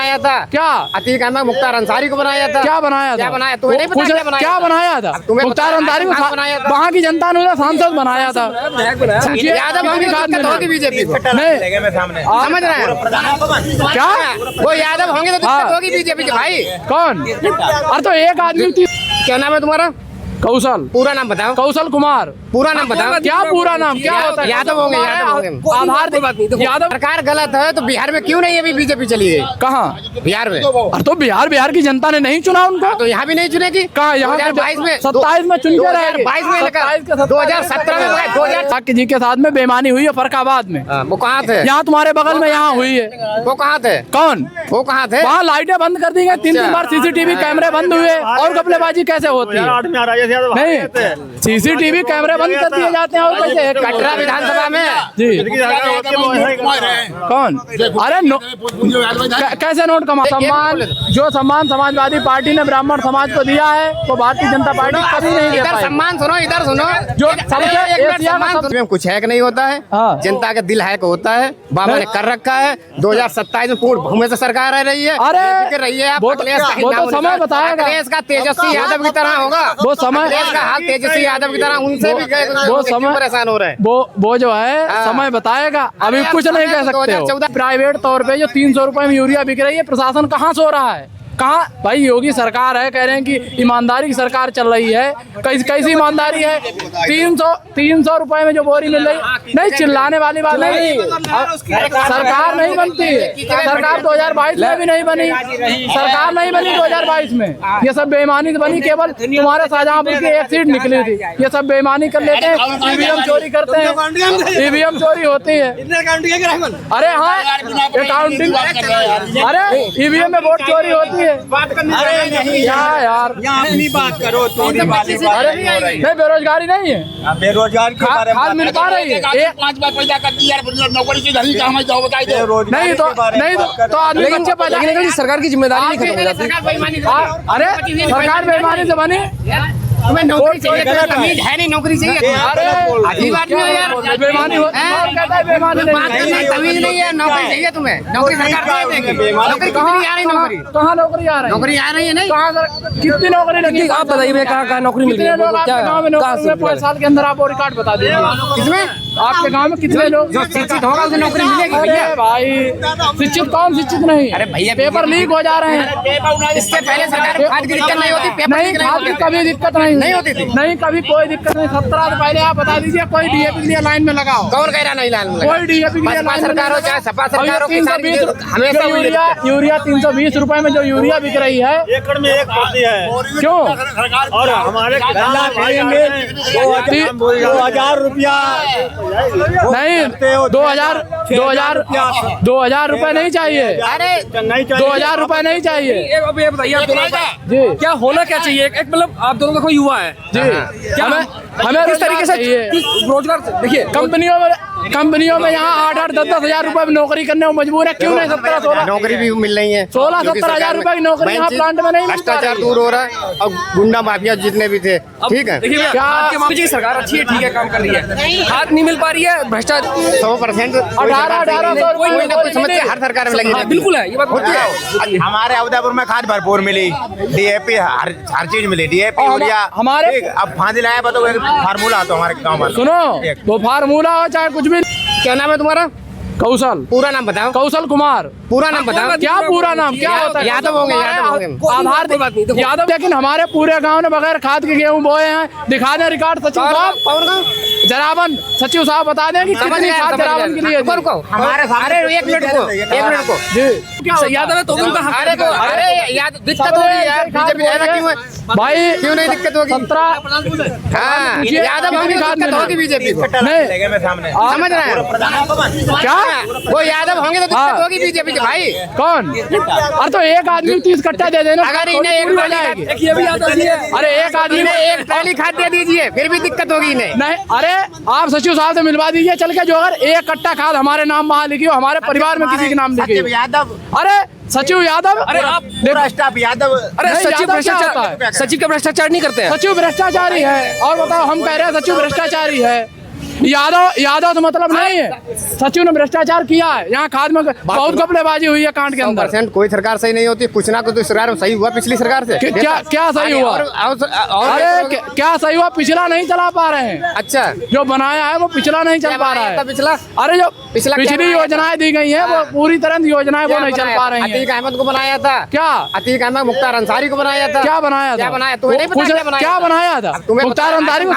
बनाया था? क्या अतीक अहमद मुख्तार अंसारी को बनाया था? क्या बनाया था? क्या बनाया? तुम्हें नहीं पता क्या बनाया था? मुख्तार अंसारी को वहाँ की जनता ने सांसद बनाया था। यादव होंगे तो दिक्कत होगी बीजेपी को, समझ रहे हैं? क्या वो यादव होंगे तो दिक्कत होगी बीजेपी के भाई। कौन? अरे तो एक आदमी थी। क्या नाम है तुम्हारा? कौशल। पूरा नाम बताओ। कौशल कुमार। पूरा नाम बताओ। क्या पूरा नाम क्या होता है? यादव होंगे, यादव होंगे। आधार यादव। सरकार गलत है तो बिहार में क्यों नहीं अभी बीजेपी चली गई? कहाँ? बिहार में। अरे तो बिहार की जनता ने नहीं चुना उनको, तो यहाँ भी नहीं चुनेगी। कहाँ? यहाँ 2022 में 27 में चुन के रहेंगे। 2022 में 2017 में 2000 जी के साथ में बेईमानी हुई है फरखाबाद में। वो कहाँ थे? यहाँ तुम्हारे बगल में यहाँ हुई है। वो कहाँ थे? कौन? वो कहाँ थे? वहाँ लाइटें बंद कर दी गई, 3 बार सीसीटीवी कैमरे बंद हुए। और घपलेबाजी कैसे होती है? नहीं, सीसीटीवी कैमरे बंद कर दिए जाते हैं। और कैसे? कटरा विधानसभा में जी कौन? अरे कैसे नोट कमा? सम्मान जो सम्मान समाजवादी पार्टी ने ब्राह्मण समाज को दिया है वो भारतीय जनता पार्टी कभी नहीं दे इधर पाई। सम्मान सुनो, इधर सुनो। जो सबसे कुछ हैक नहीं होता है, हाँ। जनता का दिल हैक होता है। बाबा ने कर रखा है। 2027 में पूर्ण बहुमत से सरकार रह रही है। अरे रही है। वो तो समय बताएगा। अखिलेश का तेजस्वी यादव की तरह होगा। वो समय अखिलेश का हाल तेजस्वी यादव की तरह, उनसे भी वो समय परेशान हो रहे हैं। वो जो है समय बताएगा। अभी कुछ नहीं कह सकते हो। प्राइवेट तौर पे जो 300 रुपए में यूरिया बिक रही है, प्रशासन कहाँ सो रहा है? कहाँ? भाई योगी सरकार है, कह रहे हैं कि ईमानदारी की सरकार चल रही है। कैसी ईमानदारी है? 300 रुपए में जो बोरी मिल रही। नहीं, चिल्लाने वाली बात नहीं। सरकार नहीं बनती। सरकार 2022 में भी नहीं बनी। सरकार नहीं बनी 2022 में। ये सब बेईमानी से बनी। केवल तुम्हारे शाहजहांपुर की एक सीट निकली थी। ये सब बेईमानी कर लेते हैं, ईवीएम चोरी करते हैं, ईवीएम चोरी होती है। अरे हाँ, अकाउंटिंग। अरे ईवीएम में वोट चोरी होती है। बात करनी यार अपनी बात करो। नहीं, बेरोजगारी नहीं है। बेरोजगार खाद मिल पा रही है। 5 बार पैदा कर दी यार, नौकरी से नहीं काम जाओ बताई दो। नहीं तो आदमी बच्चे पैदा करेंगे। सरकार की जिम्मेदारी नहीं खत्म हो जाती। अरे सरकार बेईमानी से बनी। तुम्हें नौकरी चाहिए, तमीज है नहीं, नौकरी चाहिए। अरे अजीब बात नहीं है यार, बेईमानी बेईमानी बात करने की तमीज नहीं है। नौकरी चाहिए तुम्हें, नौकरी सरकार दे देगी। नौकरी कितनी आ रही? नौकरी कहाँ नौकरी आ रही? नौकरी आ रही है नहीं? कितनी नौकरी लगी? आप बताइए कहाँ नौकरी मिल रही है? है? 5 साल के अंदर आप वो रिकॉर्ड बता दीजिए। किसमें? आपके गांव में कितने लोग जो शिक्षित होगा उसे नौकरी मिलेगी? अरे भाई शिक्षित कौन शिक्षित नहीं? अरे भैया, पेपर लीक हो जा रहे हैं। इससे पहले सरकार को खाद की दिक्कत नहीं होती, पेपर नहीं, खाद की कभी दिक्कत नहीं होती थी। नहीं, कभी कोई दिक्कत नहीं। 17 से पहले आप बता दीजिए कोई डीएपी के लिए लाइन में लगाओ। कौन कह रहा नहीं लाइन में? कोई डीएपी के लिए लाइन सरकार हो चाहे सपा सरकार हो, 320 हमेशा यूरिया 320 रुपए में जो यूरिया बिक रही है, एकड़ में 1 प्रति है। क्यों? और हमारे 2000 रुपया नहीं, 2000 रुपए नहीं चाहिए। अरे 2000 रुपए नहीं चाहिए ये बताइए आप दोनों का जी। क्या होना क्या चाहिए? एक मतलब आप दोनों का कोई युवा है जी, क्या हमें किस तरीके से रोजगार? देखिए कंपनियों में यहाँ 8-8, 10-10 हजार रुपए में नौकरी करने को मजबूर है। क्यों नहीं? 17-16 नौकरी भी मिल रही है। 16-17 हजार रुपए की नौकरी यहाँ प्लांट में नहीं। भ्रष्टाचार दूर हो रहा है और गुंडा माफिया जितने भी थे, ठीक है। देखिए क्या सरकार अच्छी है, ठीक है, काम कर रही है। खाद नहीं मिल पा रही है, भ्रष्टाचार 100%। 1800 कोई ना कोई समस्या हर सरकार में लगी रहती है। बिल्कुल है, ये बात होती है। हमारे उदयपुर में खाद भरपूर मिली, डीएपी हर चीज मिली, डीएपी यूरिया हमारे अब फांसी लाया बताओ फार्मूला तो हमारे गाँव में सुनो, वो फार्मूला हो चाहे कुछ भी। क्या नाम है तुम्हारा? कौशल। पूरा नाम बताओ। कौशल कुमार। पूरा नाम बताओ। क्या पूरा नाम क्या होता है? यादव होंगे, यादव होंगे। आधार यादव। लेकिन हमारे पूरे गांव ने बगैर खाद के गेहूं बोए हैं। दिखा दें रिकॉर्ड सचिव साहब। जरावन सचिव साहब बता दें कि कितनी खाद जरावन के लिए। हमारे एक मिनट को जी यादव है तो उनका हक है। अरे याद दिक्कत होगी यार, बीजेपी है ना, क्यों है भाई? क्यों नहीं दिक्कत होगी? 17 हाँ, यादव होंगे तो दिक्कत होगी बीजेपी को, नहीं समझ रहे हैं? क्या? वो यादव होंगे तो दिक्कत होगी बीजेपी के भाई। कौन? अरे तो एक आदमी 30 कट्टा दे देना। अगर इन्हें एक हो जाएगी। ये भी याद रखिए। अरे एक आदमी इन्हें एक पहली खाद दे दीजिए, फिर भी दिक्कत होगी इन्हें। नहीं, अरे आप सचिव साहब से मिलवा दीजिए चल के। जो अगर एक कट्टा खाद हमारे नाम वहाँ लिखी हो, हमारे परिवार में किसी के नाम लिखी हो। यादव। अरे सचिव यादव। अरे आप पूरा स्टाफ यादव। अरे नहीं, सचिव यादव क्या होता भ्रष्टाचार, सचिव का भ्रष्टाचार नहीं करते हैं। सचिव भ्रष्टाचारी है। और बताओ, हम कह रहे हैं सचिव भ्रष्टाचारी है। यादव तो मतलब नहीं है। सचिव ने भ्रष्टाचार किया है, यहाँ खाद में बहुत घपलेबाजी हुई है कांड के अंदर। 100% कोई सरकार सही नहीं होती, कुछ ना कुछ तो सरकार सही हुआ पिछली सरकार से। क्या सही हुआ? अरे क्या सही हुआ? पिछला नहीं चला पा रहे हैं। अच्छा, जो बनाया है वो पिछला नहीं चल पा रहा है। पिछला, अरे जो पिछली योजनाएं दी गई हैं वो पूरी तरह योजनाएं वो नहीं चल पा रही हैं। अतीक अहमद को बनाया था क्या? अतीक अहमद मुख्तार अंसारी को बनाया था। क्या बनाया था? क्या बनाया? तुम्हें नहीं पता क्या बनाया था? मुख्तार अंसारी को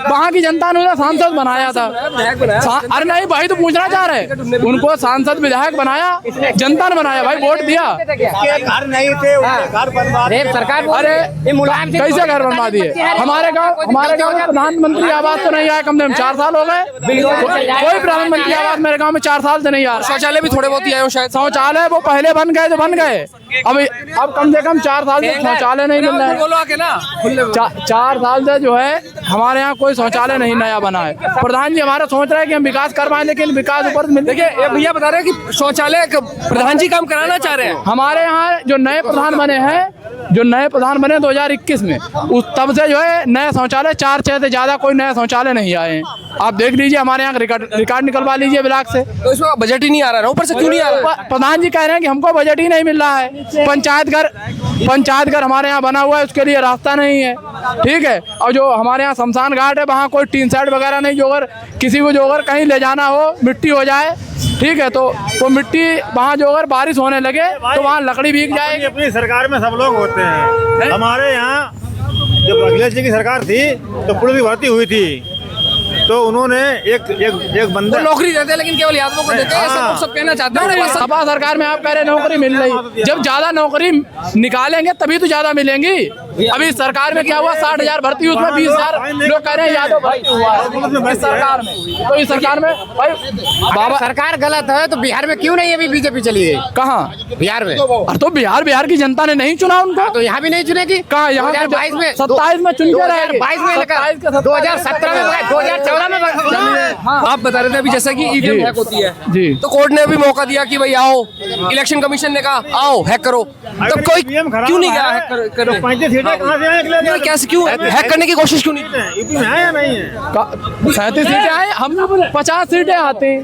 वहाँ की जनता ने सांसद बनाया था। अरे नहीं भाई, तो पूछना चाह रहे, उनको सांसद विधायक बनाया, जनता ने बनाया भाई, वोट दिया। घर नहीं थे, घर बनवा सरकार। अरे मुलायम सिंह कैसे घर बनवा दिए? हमारे गांव में प्रधानमंत्री आवास तो नहीं आया, कम से कम 4 साल हो गए। कोई प्रधानमंत्री आवास मेरे गांव में 4 साल से नहीं आ रहा। शौचालय भी थोड़े बहुत ही आए हो शायद। शौचालय वो पहले बन गए तो बन गए, अब कम से कम 4 साल से शौचालय नहीं मिल रहा है। बोलो आके ना, 4 साल से जो है हमारे यहाँ कोई शौचालय नहीं नया बना है। प्रधान जी हमारा सोच रहे हैं कि हम विकास करवाएं, लेकिन विकास ऊपर देखिए ये भैया बता रहे हैं कि शौचालय प्रधान जी काम कराना चाह रहे हैं। हमारे यहाँ जो नए प्रधान बने हैं, जो नए प्रधान बने 2021 में, उस तब से जो है नए शौचालय 4-6 से ज्यादा कोई नया शौचालय नहीं आए हैं। आप देख लीजिए, हमारे यहाँ रिकॉर्ड निकलवा लीजिए ब्लॉक से। तो इसमें बजट ही नहीं आ रहा है, ऊपर से क्यों नहीं आ रहा है? प्रधान जी कह रहे हैं कि हमको बजट ही नहीं मिल रहा है। पंचायत घर हमारे यहाँ बना हुआ है, उसके लिए रास्ता नहीं है, ठीक है। और जो हमारे यहाँ शमशान घाट है, वहाँ कोई टीन सेट वगैरह नहीं, जो अगर किसी को जो अगर कहीं ले जाना हो, मिट्टी हो जाए, ठीक है, तो वो मिट्टी वहाँ जो अगर बारिश होने लगे तो वहाँ लकड़ी भीग जाएगी। अपनी सरकार में सब लोग होते हैं। हमारे यहाँ जब अखिलेश जी की सरकार थी तो पुलिस की भर्ती हुई थी, तो उन्होंने एक बंदा नौकरी देते हैं, लेकिन केवल यादवों को देते हैं, ऐसा लोग सब कहना चाहते हैं। सपा सरकार में आप कह रहे नौकरी मिल रही, जब ज्यादा नौकरी निकालेंगे तभी तो ज्यादा मिलेंगी। अभी सरकार में क्या हुआ, 60,000 भर्ती हुई, उसमें 20,000 लोग कह रहे हैं यादव भर्ती हुआ है इस सरकार में। तो इस सरकार में भाई बाबा सरकार गलत है तो बिहार में क्यों नहीं अभी बीजेपी चली गई? कहाँ? बिहार में। अरे तो बिहार की जनता ने नहीं चुना उनको, तो यहाँ भी नहीं चुनेगी। कहाँ? यहाँ 2022 में 27 में चुन के रहेगी, 22 में 2017 में 2014 में। आप बता रहे थे अभी जैसा कि ईवीएम हैक होती है जी, तो कोर्ट ने भी मौका दिया कि भाई आओ, इलेक्शन कमीशन ने कहा आओ हैक करो, तब कोई क्यों नहीं गया हैक करने? 35 सीटें कहाँ से आए? कैसे क्यों हैक करने की कोशिश क्यों नहीं? यूपी में है या नहीं है? 37 सीटें आए, हम 50 सीटें आती हैं,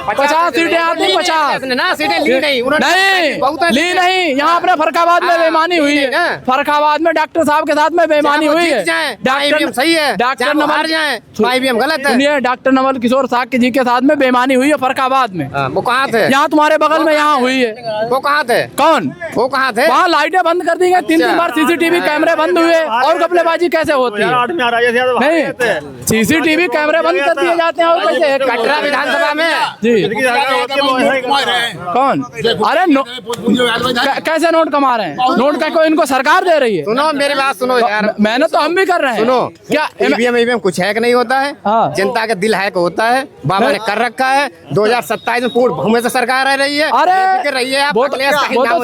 50 सीटें आती हैं, 50 ना सीटें ली नहीं नहीं ली नहीं। यहाँ अपने फरखाबाद में बेईमानी हुई है, फरखाबाद में डॉक्टर साहब के साथ में बेईमानी हुई है। डॉक्टर सही है, डॉक्टर नवल जाए ईवीएम गलत है। सुनिए, डॉक्टर नवल किशोर साक्य जी के साथ में बेईमानी हुई है फरखाबाद में। वो कहाँ थे? यहाँ तुम्हारे बगल में यहाँ हुई है। वो कहाँ थे? कौन? वो कहाँ थे? वहाँ लाइटें बंद कर दी गई, 3 बार सीसीटीवी कैमरे बंद हुए, और घपलेबाजी कैसे होती है? नहीं, सीसीटीवी कैमरे बंद कर दिए जाते हैं और कैसे? कटरा विधानसभा में जी कौन? अरे कैसे नोट कमा रहे हैं? नोट का कोई इनको सरकार दे रही है? सुनो मेरी बात सुनो यार, मेहनत तो हम भी कर रहे हैं। सुनो क्या ईवीएम कुछ हैक नहीं होता है, जनता का दिल हैक होता है। बाबा ने कर रखा है। 2027 में पूर्ण बहुमत से सरकार आ रही है। अरे रही है, वो तो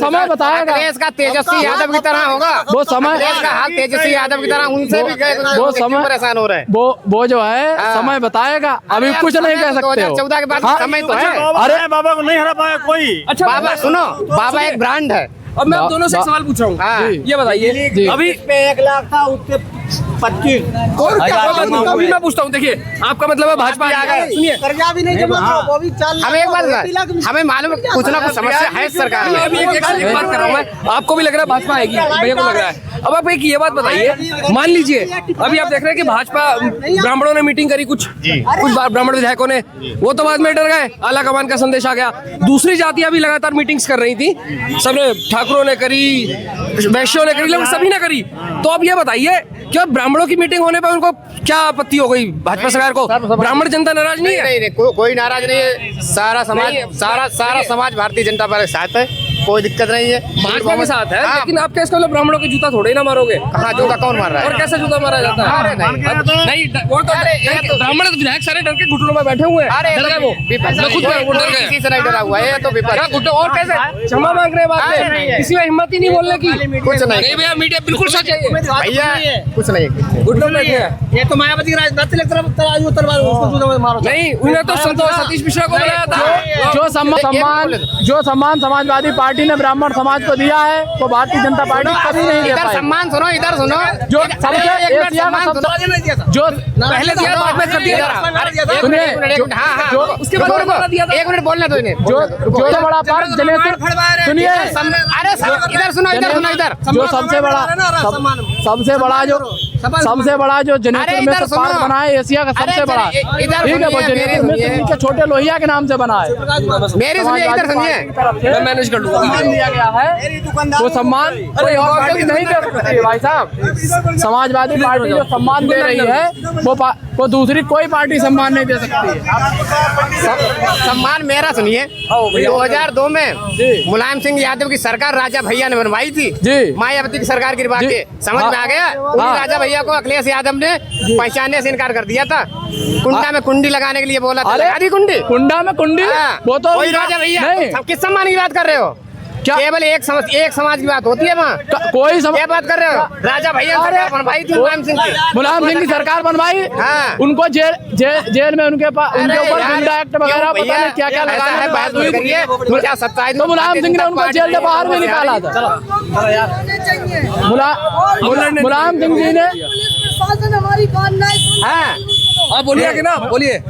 समय बताएगा। अखिलेश का तेजस्वी यादव की तरह होगा। वो समय का हाल तेजस्वी यादव की तरह उनसे भी वो समय परेशान हो रहे हैं। वो जो है समय बताएगा, अभी कुछ नहीं कह सकते हो। 2014 के बाद समय तो है। अरे बाबा को नहीं हरा पाया कोई। अच्छा बाबा सुनो, बाबा एक ब्रांड है। अब मैं आप दोनों से एक सवाल पूछ रहा हूँ, हाँ। ये बताइए अभी 1 लाख था, उससे 25 अभी मैं पूछता हूँ, देखिए आपका मतलब है भाजपा आ गए। सुनिए कर्जा भी नहीं जमा था, वो भी 4 लाख। हमें एक बात, हमें मालूम है कुछ ना कुछ समस्या है सरकार में। अभी एक बात कर रहा हूँ मैं, आपको भी लग रहा है भाजपा आएगी, भैया को लग रहा है। अब आप एक ये बात बताइए, मान लीजिए अभी आप देख रहे हैं कि भाजपा ब्राह्मणों ने मीटिंग करी, कुछ ब्राह्मण विधायकों ने, वो तो बाद में डर गए, आला कमान का संदेश आ गया। दूसरी जातियां भी लगातार मीटिंग्स कर रही थी, सबने, ठाकुरों ने करी, वैश्यों ने करी, लेकिन सभी ने करी। तो अब ये बताइए क्या ब्राह्मणों की मीटिंग होने पर उनको क्या आपत्ति हो गई भाजपा सरकार को? ब्राह्मण जनता नाराज नहीं है? नहीं, कोई नाराज नहीं है। सारा समाज भारतीय जनता पार्टी के साथ है, कोई दिक्कत नहीं है, भाजपा के साथ है। लेकिन आप कैसे मतलब ब्राह्मणों की जूता थोड़े ना मारोगे? कहाँ जूता कौन मार रहा है? और कैसे जूता मारा जाता है? नहीं, वो तो ब्राह्मण विधायक सारे डर के घुटनों में बैठे हुए हैं, डर गए वो, खुद डर गए। किसी से नहीं डरा हुआ है, तो और कैसे क्षमा मांग रहे हैं? बात किसी में हिम्मत ही नहीं बोलने की। कुछ नहीं भैया, मीडिया बिल्कुल सच है ये। भैया, कुछ नहीं। गुड लोग बैठे हैं। ये तो मायावती की राजनीति लेकर तराजू उतरवा दो, उसको मारो। नहीं, उन्हें तो सतीश मिश्रा को बनाया था। जो सम्मान समाजवादी पार्टी ने ब्राह्मण समाज को दिया है वो भारतीय जनता पार्टी कभी नहीं दे इधर पाई। सम्मान सुनो, इधर सुनो। जो सबसे एशिया का जो पहले दिया, बाद में कर दिया था। सुनिए, उसके बाद दोबारा दिया था। एक मिनट बोलने दो इन्हें। जो बड़ा पार्क जनेश्वर, सुनिए, अरे इधर सुनो, इधर सुनो, इधर जो सबसे बड़ा जो जनेश्वर में से पार्क बना है एशिया का सबसे बड़ा, ठीक है, वो जनेश्वर में से उनके छोटे लोहिया के नाम से बना है। मेरी सुनिए, इधर सुनिए। मैं मैनेज कर लूंगा। सम्मान दिया गया है, वो सम्मान कोई और पार्टी नहीं दे सकती है भाई साहब। समाजवादी पार्टी जो सम्मान दे रही है वो दूसरी कोई पार्टी सम्मान नहीं दे सकती है। सम्मान मेरा सुनिए, 2002 में मुलायम सिंह यादव की सरकार राजा भैया ने बनवाई थी जी। मायावती की सरकार गिरवा के, समझ में आ गया। उन्हीं राजा भैया को अखिलेश यादव ने पहचानने से इनकार कर दिया था। कुंडा में कुंडी लगाने के लिए बोला था, लगा दी कुंडी। कुंडा में कुंडी, वो तो वही राजा भैया। नहीं, सब किस सम्मान की बात कर रहे हो? क्या केवल एक समाज की बात होती है वहाँ? कोई क्या बात कर रहे हो? राजा भैया ने सरकार बनवाई थी मुलायम सिंह की। मुलायम सिंह की सरकार बनवाई, हाँ। उनको जेल में उनके ऊपर गुंडा एक्ट वगैरह पता नहीं क्या क्या लगाया है। बात हुई करिए, 2027 तो मुलायम सिंह ने उनको जेल से बाहर भी निकाला था। मुलायम सिंह जी ने हमारी बात नहीं। हाँ, बोलिए ना, बोलिए।